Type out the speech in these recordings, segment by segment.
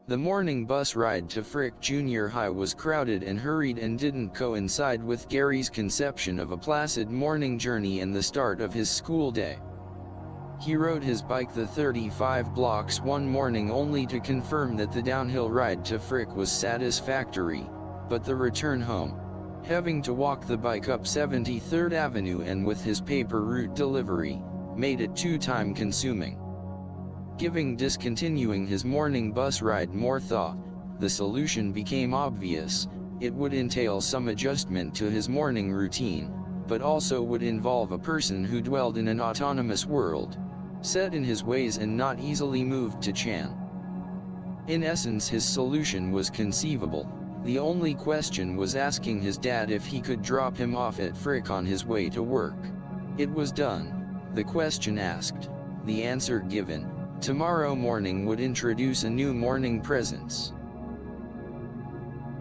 The morning bus ride to Frick Junior High was crowded and hurried and didn't coincide with Gary's conception of a placid morning journey and the start of his school day. He rode his bike the 35 blocks one morning only to confirm that the downhill ride to Frick was satisfactory, but the return home, having to walk the bike up 73rd Avenue and with his paper route delivery, made it too time consuming. Discontinuing his morning bus ride more thought, the solution became obvious. It would entail some adjustment to his morning routine, but also would involve a person who dwelled in an autonomous world, set in his ways and not easily moved to chance. In essence, his solution was conceivable. The only question was asking his dad if he could drop him off at Frick on his way to work. It was done. The question asked, the answer given. Tomorrow morning would introduce a new morning presence.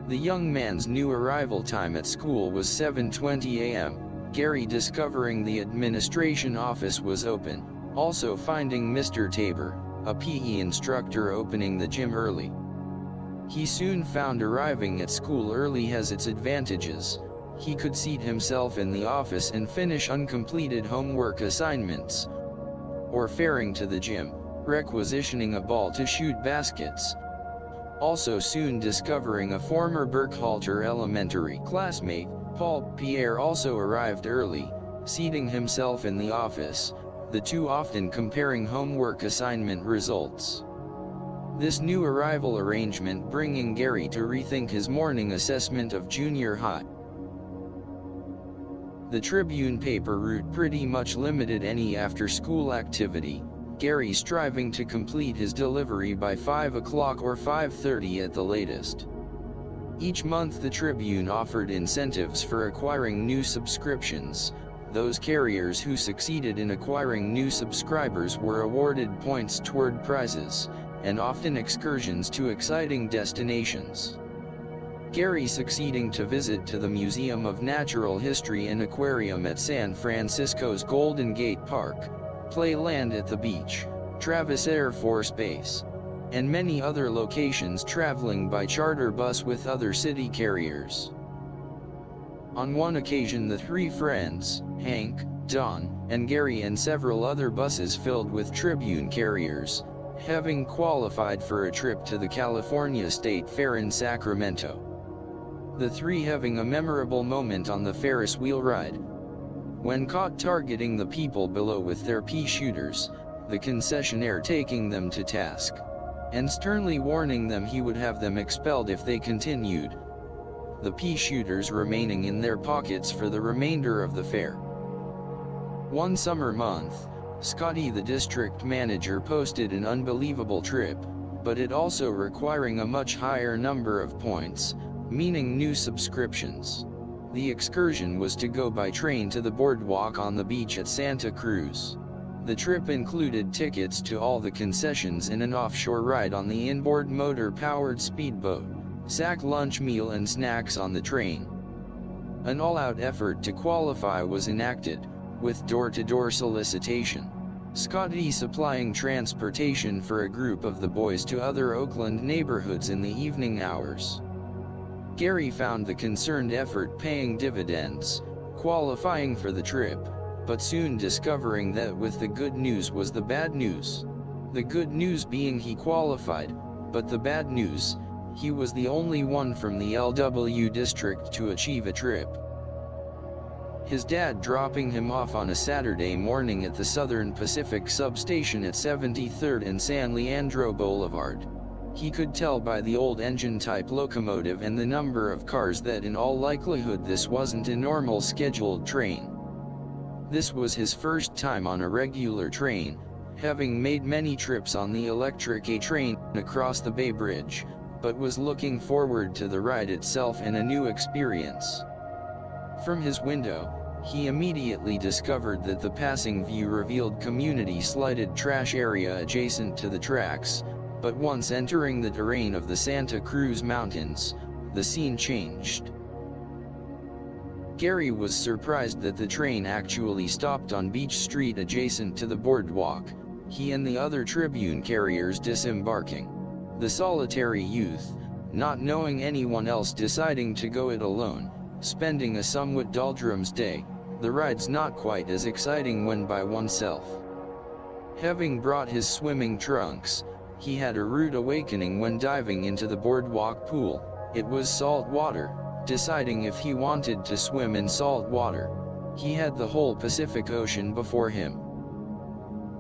The young man's new arrival time at school was 7:20 a.m., Gary discovering the administration office was open, also finding Mr. Tabor, a PE instructor, opening the gym early. He soon found arriving at school early has its advantages. He could seat himself in the office and finish uncompleted homework assignments, or faring to the gym, requisitioning a ball to shoot baskets. Also soon discovering a former Burkhalter elementary classmate, Paul Pierre, also arrived early, seating himself in the office, the two often comparing homework assignment results. This new arrival arrangement bringing Gary to rethink his morning assessment of junior high. The Tribune paper route pretty much limited any after-school activity, Gary striving to complete his delivery by 5 o'clock or 5:30 at the latest. Each month the Tribune offered incentives for acquiring new subscriptions. Those carriers who succeeded in acquiring new subscribers were awarded points toward prizes, and often excursions to exciting destinations. Gary succeeding to visit to the Museum of Natural History and Aquarium at San Francisco's Golden Gate Park, Playland at the beach, Travis Air Force Base, and many other locations, traveling by charter bus with other city carriers. On one occasion the three friends, Hank, Don, and Gary, and several other buses filled with Tribune carriers, having qualified for a trip to the California State Fair in Sacramento. The three having a memorable moment on the Ferris wheel ride. When caught targeting the people below with their pea shooters, the concessionaire taking them to task, and sternly warning them he would have them expelled if they continued, the pea shooters remaining in their pockets for the remainder of the fair. One summer month, Scotty the district manager posted an unbelievable trip, but it also requiring a much higher number of points, meaning new subscriptions. The excursion was to go by train to the boardwalk on the beach at Santa Cruz. The trip included tickets to all the concessions and an offshore ride on the inboard motor-powered speedboat, sack lunch meal and snacks on the train. An all-out effort to qualify was enacted, with door-to-door solicitation. Scotty supplying transportation for a group of the boys to other Oakland neighborhoods in the evening hours. Gary found the concerned effort paying dividends, qualifying for the trip, but soon discovering that with the good news was the bad news. The good news being he qualified, but the bad news, he was the only one from the LW district to achieve a trip. His dad dropping him off on a Saturday morning at the Southern Pacific substation at 73rd and San Leandro Boulevard. He could tell by the old engine-type locomotive and the number of cars that in all likelihood this wasn't a normal scheduled train. This was his first time on a regular train, having made many trips on the electric A train across the Bay Bridge, but was looking forward to the ride itself and a new experience. From his window, he immediately discovered that the passing view revealed community-slighted trash area adjacent to the tracks, but once entering the terrain of the Santa Cruz Mountains, the scene changed. Gary was surprised that the train actually stopped on Beach Street adjacent to the boardwalk, he and the other Tribune carriers disembarking. The solitary youth, not knowing anyone else, deciding to go it alone, spending a somewhat doldrums day. The ride's not quite as exciting when by oneself. Having brought his swimming trunks, he had a rude awakening when diving into the boardwalk pool. It was salt water. Deciding if he wanted to swim in salt water, he had the whole Pacific Ocean before him.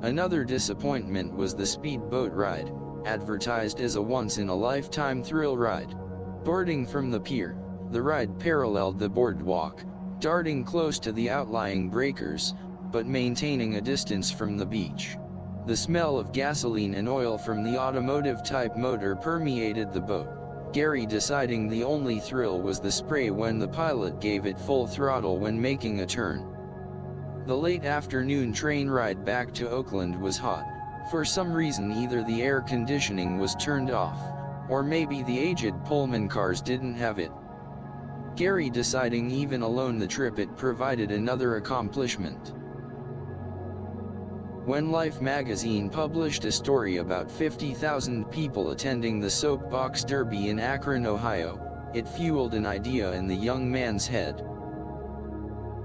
Another disappointment was the speedboat ride, advertised as a once-in-a-lifetime thrill ride. Boarding from the pier, the ride paralleled the boardwalk, darting close to the outlying breakers, but maintaining a distance from the beach. The smell of gasoline and oil from the automotive-type motor permeated the boat, Gary deciding the only thrill was the spray when the pilot gave it full throttle when making a turn. The late afternoon train ride back to Oakland was hot. For some reason either the air conditioning was turned off, or maybe the aged Pullman cars didn't have it. Gary deciding even alone the trip it provided another accomplishment. When Life magazine published a story about 50,000 people attending the Soapbox Derby in Akron, Ohio, it fueled an idea in the young man's head.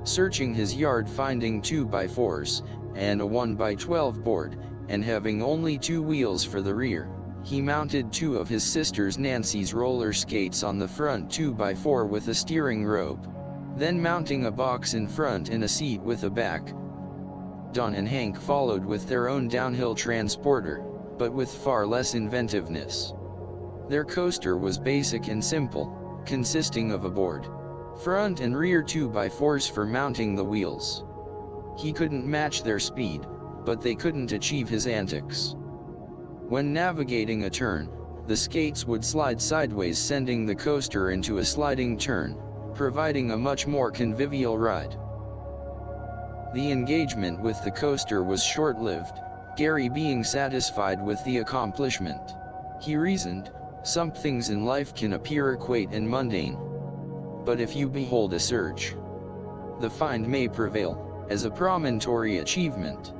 Searching his yard, finding 2x4s, and a 1x12 board, and having only 2 wheels for the rear, he mounted 2 of his sister's Nancy's roller skates on the front 2x4 with a steering rope. Then mounting a box in front and a seat with a back. Don and Hank followed with their own downhill transporter, but with far less inventiveness. Their coaster was basic and simple, consisting of a board, front and rear 2x4s for mounting the wheels. He couldn't match their speed, but they couldn't achieve his antics. When navigating a turn, the skates would slide sideways, sending the coaster into a sliding turn, providing a much more convivial ride. The engagement with the coaster was short-lived, Gary being satisfied with the accomplishment. He reasoned, some things in life can appear quaint and mundane. But if you behold a surge, the find may prevail, as a promontory achievement.